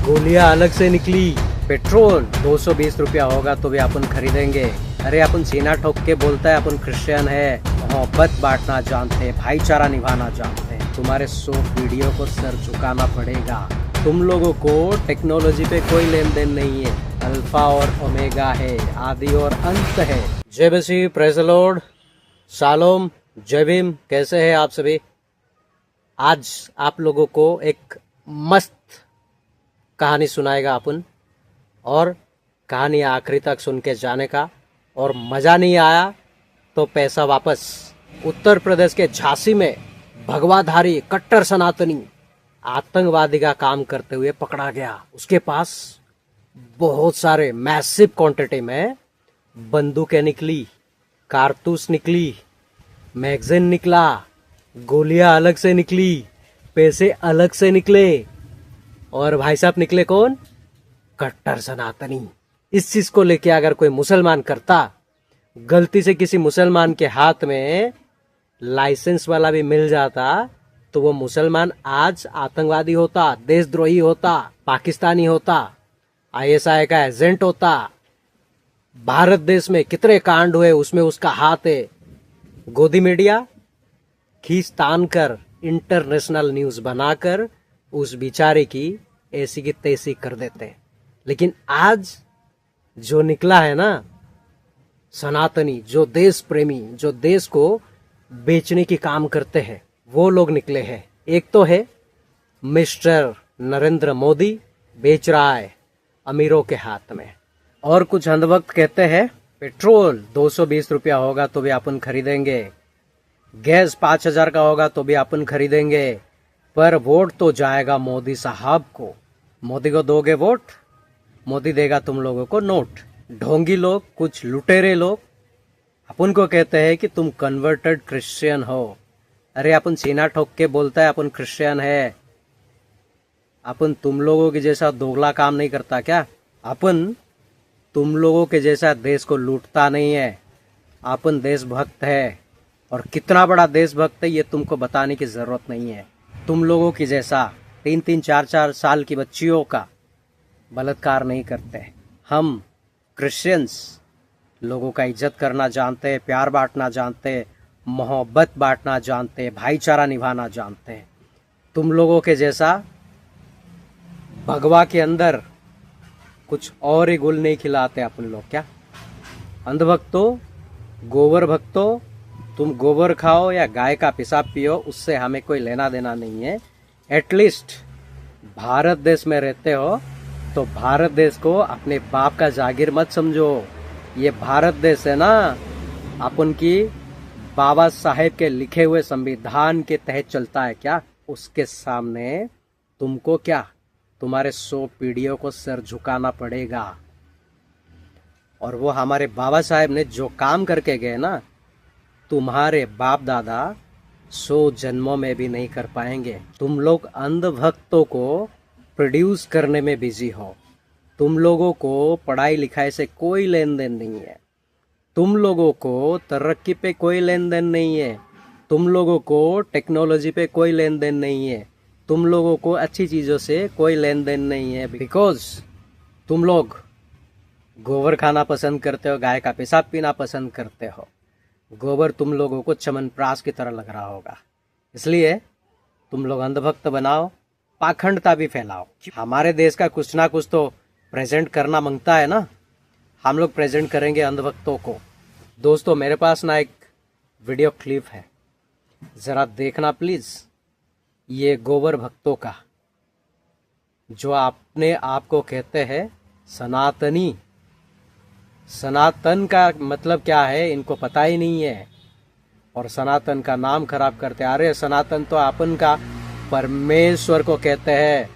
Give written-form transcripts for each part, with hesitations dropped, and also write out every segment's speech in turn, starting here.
गोलियां अलग से निकली। पेट्रोल 220 रुपया होगा तो भी अपन खरीदेंगे। अरे अपन सीना ठोक के बोलता है अपन क्रिश्चियन है, मोहब्बत बांटना जानते हैं, भाईचारा निभाना जानते हैं। तुम्हारे 100 पीढ़ियों को सर झुकाना पड़ेगा। तुम लोगों को टेक्नोलॉजी पे कोई लेन देन नहीं है। अल्फा और ओमेगा है, आदि और अंत है। जय मसीह, प्रेज़ द लॉर्ड, शालोम, जय भीम। कैसे हैं आप सभी? आज आप लोगों को एक मस्त कहानी सुनाएगा अपन, और कहानी आखिरी तक सुन के जाने का। और मज़ा नहीं आया तो पैसा वापस। उत्तर प्रदेश के झांसी में भगवाधारी कट्टर सनातनी आतंकवादी का काम करते हुए पकड़ा गया। उसके पास बहुत सारे मैसिव क्वांटिटी में बंदूकें निकली, कारतूस निकली, मैगजीन निकला, गोलियां अलग से निकली, पैसे अलग से निकले। और भाई साहब निकले कौन? कट्टर सनातनी। इस चीज को लेके अगर कोई मुसलमान करता, गलती से किसी मुसलमान के हाथ में लाइसेंस वाला भी मिल जाता, तो वो मुसलमान आज आतंकवादी होता, देशद्रोही होता, पाकिस्तानी होता, आईएसआई का एजेंट होता। भारत देश में कितने कांड हुए, उसमें उसका हाथ है। गोदी मीडिया खींच तान कर इंटरनेशनल न्यूज बनाकर उस बेचारे की ऐसी की तैसी कर देते हैं। लेकिन आज जो निकला है ना सनातनी, जो देश प्रेमी, जो देश को बेचने की काम करते हैं, वो लोग निकले हैं। एक तो है मिस्टर नरेंद्र मोदी, बेच रहा है अमीरों के हाथ में। और कुछ अंधभक्त कहते हैं पेट्रोल 220 रुपया होगा तो भी अपन खरीदेंगे, गैस 5000 का होगा तो भी अपन खरीदेंगे, पर वोट तो जाएगा मोदी साहब को। मोदी को दोगे वोट, मोदी देगा तुम लोगों को नोट। ढोंगी लोग, कुछ लुटेरे लोग अपन को कहते हैं कि तुम कन्वर्टेड क्रिश्चियन हो। अरे अपन सीना ठोक के बोलता है अपन क्रिश्चियन है। अपन तुम लोगों के जैसा दोगला काम नहीं करता क्या? अपन तुम लोगों के जैसा देश को लूटता नहीं है। अपन देशभक्त है, और कितना बड़ा देशभक्त है ये तुमको बताने की जरूरत नहीं है। तुम लोगों की जैसा 3-3, 4-4 साल की बच्चियों का बलात्कार नहीं करते। हम क्रिश्चियंस लोगों का इज्जत करना जानते हैं, प्यार बांटना जानते हैं, मोहब्बत बांटना जानते हैं, भाईचारा निभाना जानते हैं। तुम लोगों के जैसा भगवा के अंदर कुछ और ही गुल नहीं खिलाते अपन लोग क्या? अंधभक्तों, गोबर भक्तों, तुम गोबर खाओ या गाय का पेशाब पियो, उससे हमें कोई लेना देना नहीं है। एटलीस्ट भारत देश में रहते हो तो भारत देश को अपने बाप का जागीर मत समझो। ये भारत देश है ना, अपन की बाबा साहेब के लिखे हुए संविधान के तहत चलता है क्या? उसके सामने तुमको क्या, तुम्हारे 100 पीढ़ियों को सर झुकाना पड़ेगा। और वो हमारे बाबा साहेब ने जो काम करके गए ना, तुम्हारे बाप दादा 100 जन्मों में भी नहीं कर पाएंगे। तुम लोग अंधभक्तों को प्रोड्यूस करने में बिजी हो। तुम लोगों को पढ़ाई लिखाई से कोई लेन देन नहीं है। तुम लोगों को तरक्की पे कोई लेन देन नहीं है। तुम लोगों को टेक्नोलॉजी पे कोई लेन देन नहीं है। तुम लोगों को अच्छी चीज़ों से कोई लेन देन नहीं है। बिकॉज तुम लोग गोबर खाना पसंद करते हो, गाय का पेशाब पीना पसंद करते हो। गोबर तुम लोगों को चमनप्राश की तरह लग रहा होगा, इसलिए तुम लोग अंधभक्त बनाओ, पाखंडता भी फैलाओ। हमारे देश का कुछ ना कुछ तो प्रेजेंट करना मांगता है ना, हम लोग प्रेजेंट करेंगे अंधभक्तों को। दोस्तों, मेरे पास ना एक वीडियो क्लिप है, ज़रा देखना प्लीज़। ये गोबर भक्तों का, जो अपने आप को कहते हैं सनातनी। सनातन का मतलब क्या है इनको पता ही नहीं है, और सनातन का नाम खराब करते हैं। अरे सनातन तो अपन का परमेश्वर को कहते हैं,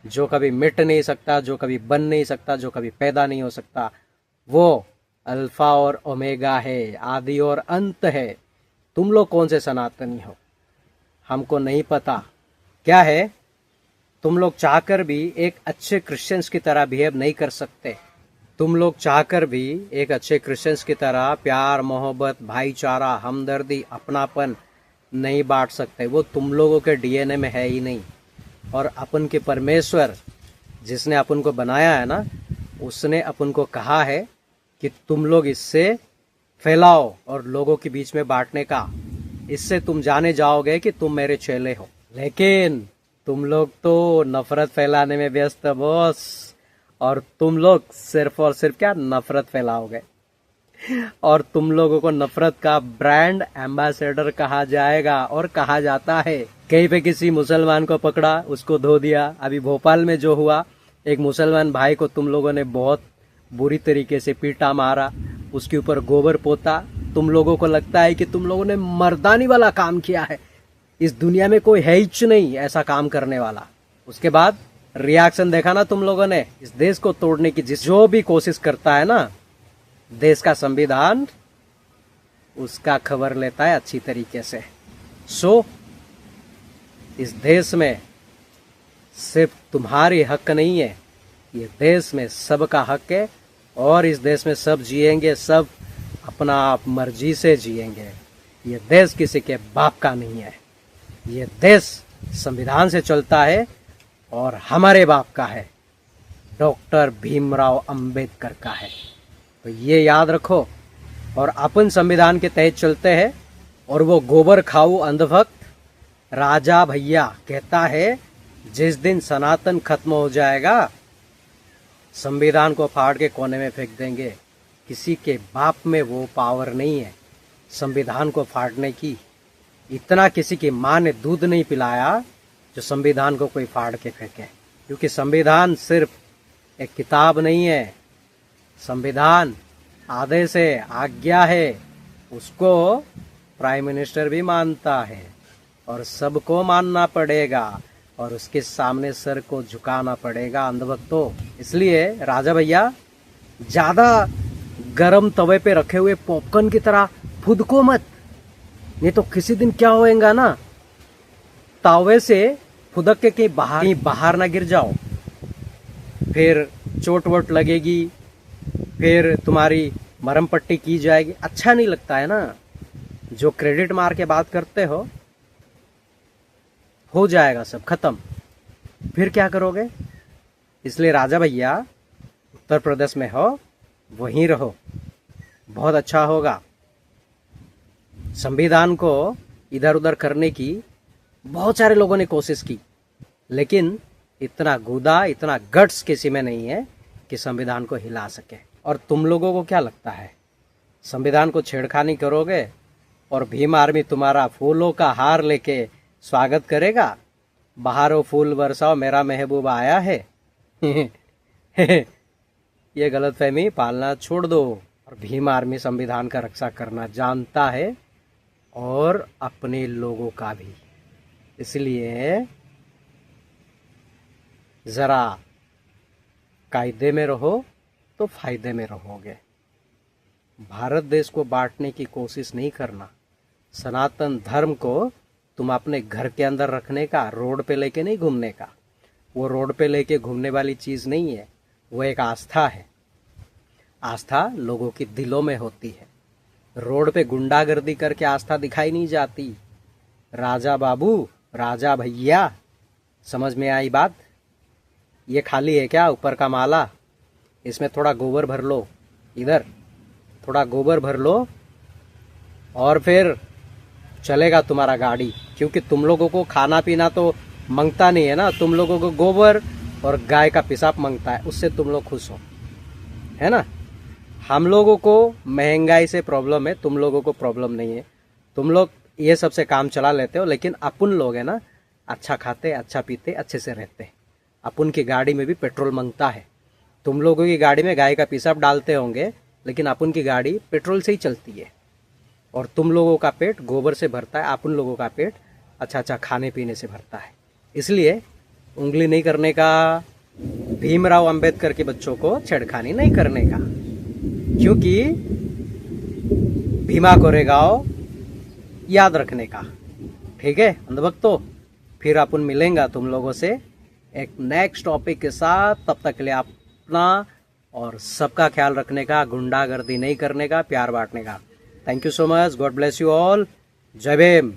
जो कभी मिट नहीं सकता, जो कभी बन नहीं सकता, जो कभी पैदा नहीं हो सकता। वो अल्फा और ओमेगा है, आदि और अंत है। तुम लोग कौन से सनातनी हो हमको नहीं पता। क्या है, तुम लोग चाहकर भी एक अच्छे क्रिश्चियंस की तरह बिहेव नहीं कर सकते। तुम लोग चाहकर भी एक अच्छे क्रिश्चियंस की तरह प्यार, मोहब्बत, भाईचारा, हमदर्दी, अपनापन नहीं बांट सकते। वो तुम लोगों के डीएनए में है ही नहीं। और अपन के परमेश्वर जिसने अपन को बनाया है ना, उसने अपन को कहा है कि तुम लोग इससे फैलाओ और लोगों के बीच में बांटने का, इससे तुम जाने जाओगे कि तुम मेरे चेले हो। लेकिन तुम लोग तो नफरत फैलाने में व्यस्त है बॉस, और तुम लोग सिर्फ और सिर्फ क्या नफरत फैलाओगे, और तुम लोगों को नफरत का ब्रांड एम्बेसडर कहा जाएगा और कहा जाता है। कहीं पे किसी मुसलमान को पकड़ा, उसको धो दिया। अभी भोपाल में जो हुआ, एक मुसलमान भाई को तुम लोगों ने बहुत बुरी तरीके से पीटा, मारा, उसके ऊपर गोबर पोता। तुम लोगों को लगता है कि तुम लोगों ने मर्दानी वाला काम किया है, इस दुनिया में कोई है ही नहीं ऐसा काम करने वाला। उसके बाद रिएक्शन देखा ना तुम लोगों ने। इस देश को तोड़ने की जो भी कोशिश करता है ना, देश का संविधान उसका खबर लेता है अच्छी तरीके से। सो इस देश में सिर्फ तुम्हारी हक नहीं है, ये देश में सबका हक है, और इस देश में सब जिएंगे, सब अपना आप मर्जी से जिएंगे। ये देश किसी के बाप का नहीं है, ये देश संविधान से चलता है और हमारे बाप का है, डॉक्टर भीमराव अंबेडकर का है। तो ये याद रखो। और अपन संविधान के तहत चलते हैं, और वो गोबर खाऊ अंधभक्त राजा भैया कहता है जिस दिन सनातन खत्म हो जाएगा, संविधान को फाड़ के कोने में फेंक देंगे। किसी के बाप में वो पावर नहीं है संविधान को फाड़ने की। इतना किसी की माँ ने दूध नहीं पिलाया जो संविधान को कोई फाड़ के फेंके, क्योंकि संविधान सिर्फ एक किताब नहीं है, संविधान आदेश है, आज्ञा है। उसको प्राइम मिनिस्टर भी मानता है और सबको मानना पड़ेगा, और उसके सामने सर को झुकाना पड़ेगा अंधभक्तों। इसलिए राजा भैया ज्यादा गरम तवे पे रखे हुए पॉपकॉर्न की तरह फुदको मत, नहीं तो किसी दिन क्या होएगा ना, तावे से फुदक के कहीं बाहर ना गिर जाओ, फिर चोट वोट लगेगी, फिर तुम्हारी मरम पट्टी की जाएगी। अच्छा नहीं लगता है ना। जो क्रेडिट मार के बात करते हो जाएगा सब खत्म, फिर क्या करोगे। इसलिए राजा भैया उत्तर प्रदेश में हो, वहीं रहो, बहुत अच्छा होगा। संविधान को इधर उधर करने की बहुत सारे लोगों ने कोशिश की, लेकिन इतना गुदा, इतना गट्स किसी में नहीं है कि संविधान को हिला सके। और तुम लोगों को क्या लगता है, संविधान को छेड़खानी करोगे और भीम आर्मी तुम्हारा फूलों का हार लेके स्वागत करेगा, बहारो फूल बरसाओ मेरा महबूब आया है। ये गलतफहमी पालना छोड़ दो। और भीम आर्मी संविधान का रक्षा करना जानता है, और अपने लोगों का भी। इसलिए जरा कायदे में रहो तो फायदे में रहोगे। भारत देश को बांटने की कोशिश नहीं करना। सनातन धर्म को तुम अपने घर के अंदर रखने का, रोड पे लेके नहीं घूमने का। वो रोड पे लेके घूमने वाली चीज नहीं है, वो एक आस्था है। आस्था लोगों के दिलों में होती है। रोड पे गुंडागर्दी करके आस्था दिखाई नहीं जाती। राजा बाबू, राजा भैया, समझ में आई बात। ये खाली है क्या ऊपर का माला, इसमें थोड़ा गोबर भर लो, इधर थोड़ा गोबर भर लो, और फिर चलेगा तुम्हारा गाड़ी। क्योंकि तुम लोगों को खाना पीना तो मांगता नहीं है ना, तुम लोगों को गोबर और गाय का पेशाब मांगता है, उससे तुम लोग खुश हो, है ना। हम लोगों को महंगाई से प्रॉब्लम है, तुम लोगों को प्रॉब्लम नहीं है। तुम लोग ये सबसे काम चला लेते हो, लेकिन अपन लोग है ना, अच्छा खाते, अच्छा पीते, अच्छे से रहते। अपन की गाड़ी में भी पेट्रोल मांगता है। तुम लोगों की गाड़ी में गाय का पेशाब डालते होंगे, लेकिन अपन की गाड़ी पेट्रोल से ही चलती है। और तुम लोगों का पेट गोबर से भरता है, अपन लोगों का पेट अच्छा अच्छा खाने पीने से भरता है। इसलिए उंगली नहीं करने का, भीमराव अंबेडकर के बच्चों को छेड़खानी नहीं करने का, क्योंकि भीमा कोरेगांव याद रखने का। ठीक है अंधभक्तों, फिर अपन मिलेंगे तुम लोगों से एक नेक्स्ट टॉपिक के साथ। तब तक के लिए अपना और सबका ख्याल रखने का, गुंडागर्दी नहीं करने का, प्यार बांटने का। Thank you so much, God bless you all, जय भीम।